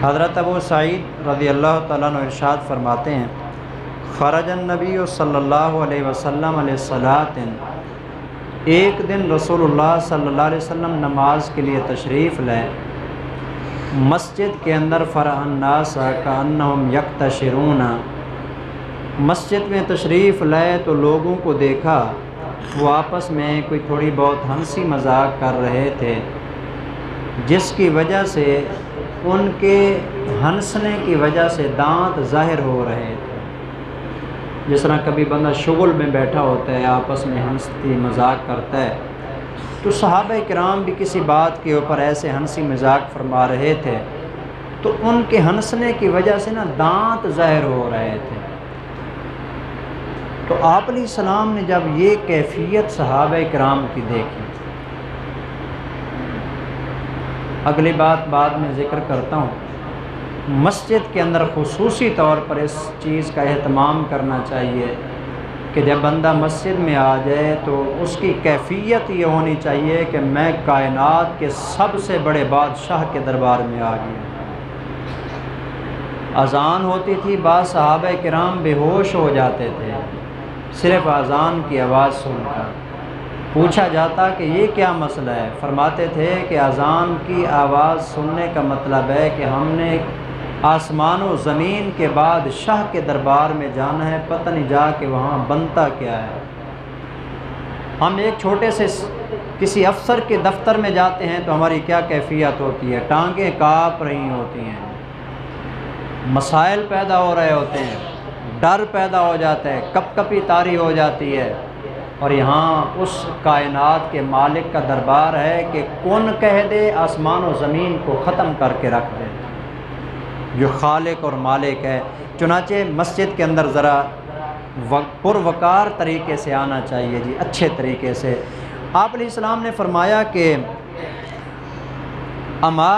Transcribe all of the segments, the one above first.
حضرت ابو سعید رضی اللہ تعالیٰ عنہ ارشاد فرماتے ہیں، خرج النبی صلی اللہ علیہ وسلم علیہ الصلاۃ، ایک دن رسول اللہ صلی اللہ علیہ وسلم نماز کے لیے تشریف لائے، مسجد کے اندر فرح الناس کأنہم یکتشرون، مسجد میں تشریف لائے تو لوگوں کو دیکھا وہ آپس میں کوئی تھوڑی بہت ہنسی مذاق کر رہے تھے، جس کی وجہ سے ان کے ہنسنے کی وجہ سے دانت ظاہر ہو رہے تھے۔ جس طرح کبھی بندہ شغل میں بیٹھا ہوتا ہے، آپس میں ہنسی مذاق کرتا ہے، تو صحابہ کرام بھی کسی بات کے اوپر ایسے ہنسی مذاق فرما رہے تھے تو ان کے ہنسنے کی وجہ سے دانت ظاہر ہو رہے تھے۔ تو آپ علیہ السلام نے جب یہ کیفیت صحابہ کرام کی دیکھی، اگلی بات بعد میں ذکر کرتا ہوں، مسجد کے اندر خصوصی طور پر اس چیز کا اہتمام کرنا چاہیے کہ جب بندہ مسجد میں آ جائے تو اس کی کیفیت یہ ہونی چاہیے کہ میں کائنات کے سب سے بڑے بادشاہ کے دربار میں آ گیا۔ اذان ہوتی تھی، بعض صحابہ کرام بے ہوش ہو جاتے تھے صرف اذان کی آواز سن کر۔ پوچھا جاتا کہ یہ کیا مسئلہ ہے، فرماتے تھے کہ اذان کی آواز سننے کا مطلب ہے کہ ہم نے آسمان و زمین کے بادشاہ کے دربار میں جانا ہے، پتہ نہیں جا کے وہاں بنتا کیا ہے۔ ہم ایک چھوٹے سے کسی افسر کے دفتر میں جاتے ہیں تو ہماری کیا کیفیت ہوتی ہے، ٹانگیں کانپ رہی ہوتی ہیں، مسائل پیدا ہو رہے ہوتے ہیں، ڈر پیدا ہو جاتا ہے، کپ کپی طاری ہو جاتی ہے، اور یہاں اس کائنات کے مالک کا دربار ہے کہ کون کہہ دے آسمان و زمین کو ختم کر کے رکھ دے، جو خالق اور مالک ہے۔ چنانچہ مسجد کے اندر ذرا پروقار طریقے سے آنا چاہیے جی، اچھے طریقے سے۔ آپ علیہ السلام نے فرمایا کہ اما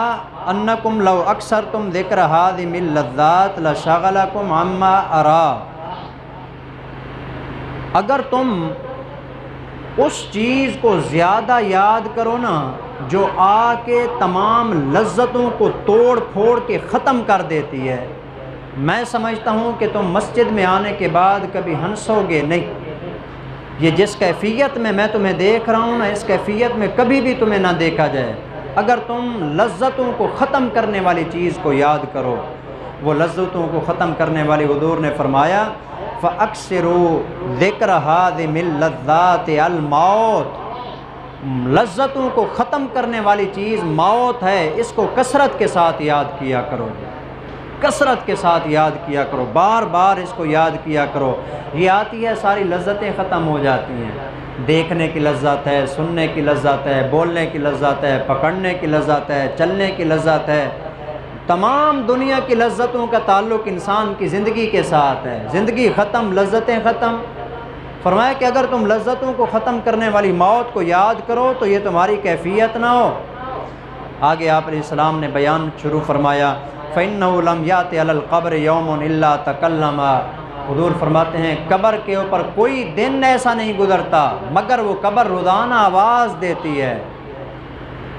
انکم لو اکثرتم ذکر ہادم اللذات لشغلکم عما ارا، اگر تم اس چیز کو زیادہ یاد کرو نا جو آ کے تمام لذتوں کو توڑ پھوڑ کے ختم کر دیتی ہے، میں سمجھتا ہوں کہ تم مسجد میں آنے کے بعد کبھی ہنسو گے نہیں۔ یہ جس کیفیت میں تمہیں دیکھ رہا ہوں نا، اس کیفیت میں کبھی بھی تمہیں نہ دیکھا جائے اگر تم لذتوں کو ختم کرنے والی چیز کو یاد کرو۔ وہ لذتوں کو ختم کرنے والی حضور نے فرمایا فَأَكْثِرُوا ذِكْرَ هَٰذِمِ اللَّذَّاتِ الْمَوْتِ، لذتوں کو ختم کرنے والی چیز موت ہے، اس کو کثرت کے ساتھ یاد کیا کرو، کثرت کے ساتھ یاد کیا کرو، بار بار اس کو یاد کیا کرو۔ یہ آتی ہے ساری لذتیں ختم ہو جاتی ہیں، دیکھنے کی لذت ہے، سننے کی لذت ہے، بولنے کی لذت ہے، پکڑنے کی لذت ہے، چلنے کی لذت ہے، تمام دنیا کی لذتوں کا تعلق انسان کی زندگی کے ساتھ ہے۔ زندگی ختم، لذتیں ختم۔ فرمایا کہ اگر تم لذتوں کو ختم کرنے والی موت کو یاد کرو تو یہ تمہاری کیفیت نہ ہو۔ آگے آپ علیہ السلام نے بیان شروع فرمایا فَإِنَّهُ لَمْ يَأْتِ عَلَى الْقَبْرِ يَوْمٌ إِلَّا تَكَلَّمَ، حضور فرماتے ہیں قبر کے اوپر کوئی دن ایسا نہیں گزرتا مگر وہ قبر روزانہ آواز دیتی ہے،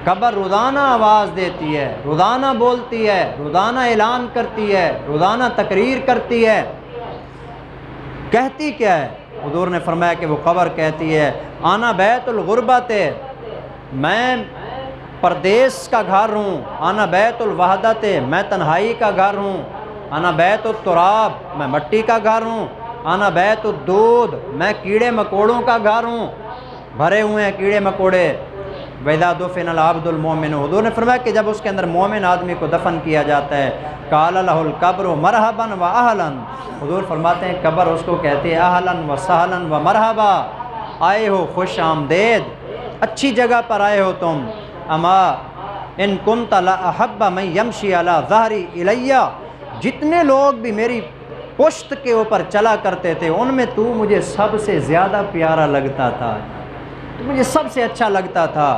قبر روزانہ آواز دیتی ہے، روزانہ بولتی ہے، روزانہ اعلان کرتی ہے، روزانہ تقریر کرتی ہے۔ کہتی کیا ہے؟ حضور نے فرمایا کہ وہ قبر کہتی ہے آنا بیت الغربت، میں پردیس کا گھر ہوں، آنا بیت الوحدت، میں تنہائی کا گھر ہوں، آنا بیت التراب، میں مٹی کا گھر ہوں، آنا بیت الدود، میں کیڑے مکوڑوں کا گھر ہوں، بھرے ہوئے ہیں کیڑے مکوڑے۔ وَإِذَا دُفِنَ الْعَبْدُ الْمُؤْمِنُ، حضور نے فرمایا کہ جب اس کے اندر مومن آدمی کو دفن کیا جاتا ہے قَالَ لَهُ الْقَبْرُ مَرْحَبًا وَأَهْلًا، حضور فرماتے ہیں قبر اس کو کہتی ہے اہلاً وسہلاً ومرحبا، آئے ہو خوش آمدید، اچھی جگہ پر آئے ہو تم۔ اما ان کنت لأحب من یمشی علی ظہری الیہ، جتنے لوگ بھی میری پشت کے اوپر چلا کرتے تھے ان میں تو مجھے سب سے زیادہ پیارا لگتا تھا، تو مجھے سب سے اچھا لگتا تھا،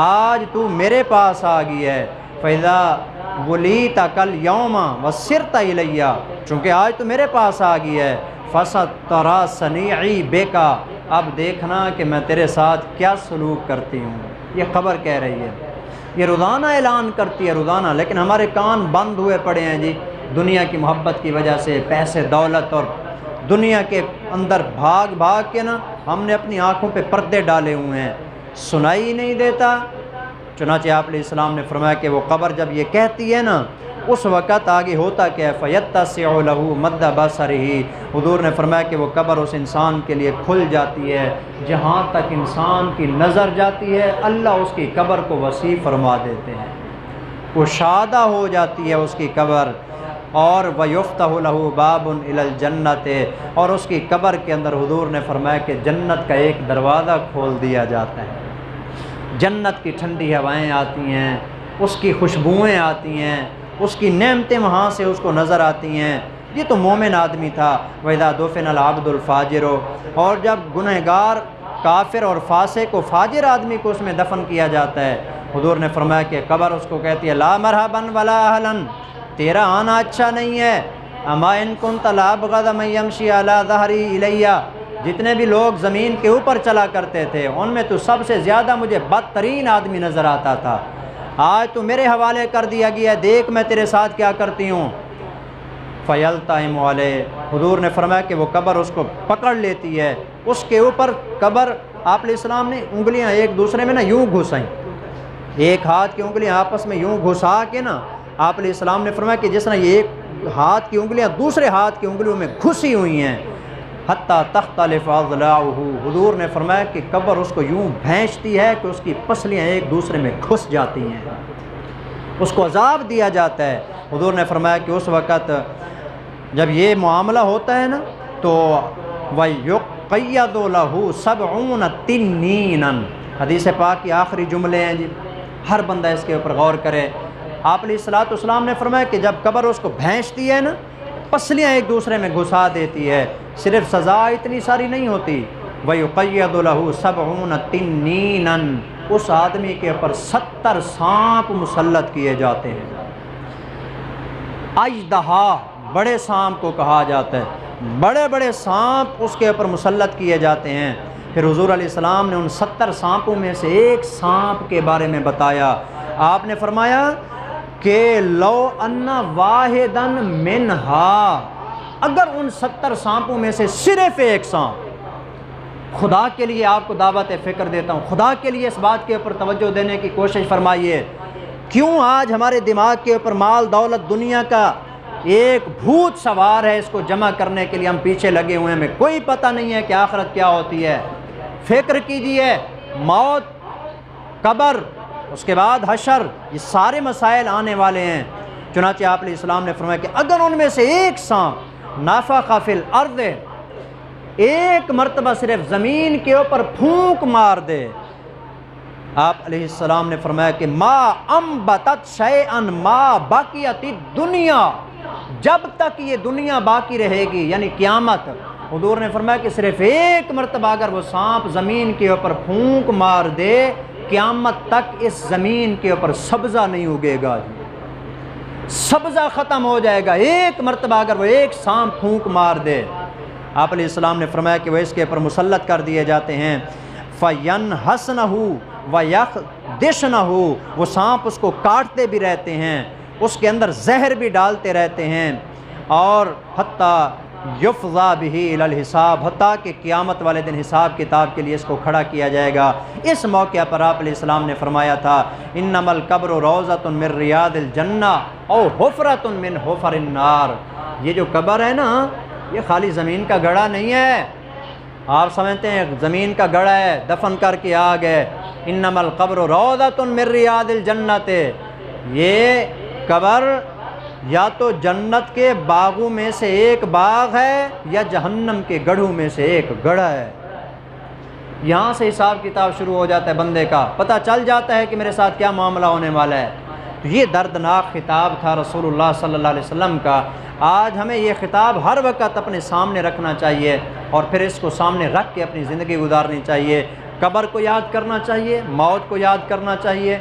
آج تو میرے پاس آ گئی ہے۔ فَإِذَا وُلِيتَ كَالْيَوْمَ وَسِرْتَ إِلَيَّ، چونکہ آج تو میرے پاس آ گئی ہے۔ فَسَتَرَىٰ صَنِيعِي بِكَ، اب دیکھنا کہ میں تیرے ساتھ کیا سلوک کرتی ہوں۔ یہ خبر کہہ رہی ہے۔ یہ روزانہ اعلان کرتی ہے روزانہ، لیکن ہمارے کان بند ہوئے پڑے ہیں جی، دنیا کی محبت کی وجہ سے، پیسے دولت اور دنیا کے اندر بھاگ بھاگ کے نا ہم نے اپنی آنکھوں پہ پردے ڈالے ہوئے ہیں، سنائی ہی نہیں دیتا۔ چنانچہ آپ علیہ السلام نے فرمایا کہ وہ قبر جب یہ کہتی ہے نا، اس وقت آگے ہوتا کیا ہے، فَيَتَّسِعُ لَهُ مَدَّ بَصَرِهِ، حضور نے فرمایا کہ وہ قبر اس انسان کے لیے کھل جاتی ہے، جہاں تک انسان کی نظر جاتی ہے اللہ اس کی قبر کو وسیع فرما دیتے ہیں، کشادہ ہو جاتی ہے اس کی قبر۔ اور وَيُفْتَحُ لَهُ بَابٌ إِلَى الْجَنَّةِ، اور اس کی قبر کے اندر حضور نے فرمایا کہ جنت کا ایک دروازہ کھول دیا جاتا ہے، جنت کی ٹھنڈی ہوائیں آتی ہیں، اس کی خوشبوئیں آتی ہیں، اس کی نعمتیں وہاں سے اس کو نظر آتی ہیں۔ یہ تو مومن آدمی تھا۔ وَإِذَا دُفِنَ الْعَبْدُ الْفَاجِرُ، اور جب گنہگار کافر اور فاسق و فاجر آدمی کو اس میں دفن کیا جاتا ہے، حضور نے فرمایا کہ قبر اس کو کہتی ہے لا مرحباً ولا اہلاً، تیرا آنا اچھا نہیں ہے، اما ان کنت لابغض من یمشی علی ظہری الیہ، جتنے بھی لوگ زمین کے اوپر چلا کرتے تھے ان میں تو سب سے زیادہ مجھے بدترین آدمی نظر آتا تھا، آج تو میرے حوالے کر دیا گیا، دیکھ میں تیرے ساتھ کیا کرتی ہوں۔ فَيَلْتَئِمُ عَلَيْهِ، حضور نے فرمایا کہ وہ قبر اس کو پکڑ لیتی ہے، اس کے اوپر قبر، آپ علیہ السلام نے انگلیاں ایک دوسرے میں نا یوں گھسائیں، ایک ہاتھ کی انگلیاں آپس میں یوں گھسا کے نا، آپ علیہ السلام نے فرمایا کہ جس طرح یہ ایک ہاتھ کی انگلیاں دوسرے ہاتھ کی انگلیوں میں گھسی ہوئی ہیں، حتیٰ تختلف اضلاعہ، حضور نے فرمایا کہ قبر اس کو یوں بھینچتی ہے کہ اس کی پسلیاں ایک دوسرے میں گھس جاتی ہیں، اس کو عذاب دیا جاتا ہے۔ حضور نے فرمایا کہ اس وقت جب یہ معاملہ ہوتا ہے نا تو وَيُقَيَّضُ لَهُ 70 تِنِّينًا، حدیث پاک کے آخری جملے ہیں جی، ہر بندہ اس کے اوپر غور کرے۔ آپ علیہ السلام نے فرمایا کہ جب قبر اس کو بھینچتی ہے نا، پسلیاں ایک دوسرے میں گھسا دیتی ہے، صرف سزا اتنی ساری نہیں ہوتی، وَيُقَيَّضُ لَهُ 70 تِنِّينًا، اس آدمی کے اوپر 70 سانپ مسلط کیے جاتے ہیں۔ اژدہا بڑے سانپ کو کہا جاتا ہے، بڑے بڑے سانپ اس کے اوپر مسلط کیے جاتے ہیں۔ پھر حضور علیہ السلام نے ان 70 سانپوں میں سے ایک سانپ کے بارے میں بتایا، آپ نے فرمایا کہ لو ان واحدن منہا، اگر ان 70 سانپوں میں سے صرف ایک سانپ، خدا کے لیے آپ کو دعوت فکر دیتا ہوں، خدا کے لیے اس بات کے اوپر توجہ دینے کی کوشش فرمائیے، کیوں آج ہمارے دماغ کے اوپر مال دولت دنیا کا ایک بھوت سوار ہے، اس کو جمع کرنے کے لیے ہم پیچھے لگے ہوئے ہیں، ہمیں کوئی پتہ نہیں ہے کہ آخرت کیا ہوتی ہے۔ فکر کیجئے، موت، قبر، اس کے بعد حشر، یہ سارے مسائل آنے والے ہیں۔ چنانچہ آپ علیہ السلام نے فرمایا کہ اگر ان میں سے ایک سانپ نافخ فی الارض، ایک مرتبہ صرف زمین کے اوپر پھونک مار دے، آپ علیہ السلام نے فرمایا کہ ما انبتت شیئا ما بقیت الدنیا، جب تک یہ دنیا باقی رہے گی یعنی قیامت، حضور نے فرمایا کہ صرف ایک مرتبہ اگر وہ سانپ زمین کے اوپر پھونک مار دے، قیامت تک اس زمین کے اوپر سبزہ نہیں اگے گا، سبزہ ختم ہو جائے گا، ایک مرتبہ اگر وہ ایک سانپ پھونک مار دے۔ آپ علیہ السلام نے فرمایا کہ وہ اس کے اوپر مسلط کر دیے جاتے ہیں، فَيَنْحَسْنَهُ وَيَخْدِشْنَهُ، وہ سانپ اس کو کاٹتے بھی رہتے ہیں، اس کے اندر زہر بھی ڈالتے رہتے ہیں، اور حتیٰ یفضیٰ بہ الی الحساب، حتیٰ کہ قیامت والے دن حساب کتاب کے لیے اس کو کھڑا کیا جائے گا۔ اس موقع پر آپ علیہ السلام نے فرمایا تھا انما القبر روضۃ من ریاض الجنہ او حفرۃ من حفر النار، یہ جو قبر ہے نا یہ خالی زمین کا گڑھا نہیں ہے، آپ سمجھتے ہیں زمین کا گڑھا ہے دفن کر کے آ گئے، انما القبر روضۃ من ریاض الجنۃ، یہ قبر یا تو جنت کے باغوں میں سے ایک باغ ہے یا جہنم کے گڑھوں میں سے ایک گڑھا ہے۔ یہاں سے حساب کتاب شروع ہو جاتا ہے، بندے کا پتہ چل جاتا ہے کہ میرے ساتھ کیا معاملہ ہونے والا ہے۔ تو یہ دردناک خطاب تھا رسول اللہ صلی اللہ علیہ وسلم کا۔ آج ہمیں یہ خطاب ہر وقت اپنے سامنے رکھنا چاہیے اور پھر اس کو سامنے رکھ کے اپنی زندگی گزارنی چاہیے۔ قبر کو یاد کرنا چاہیے، موت کو یاد کرنا چاہیے،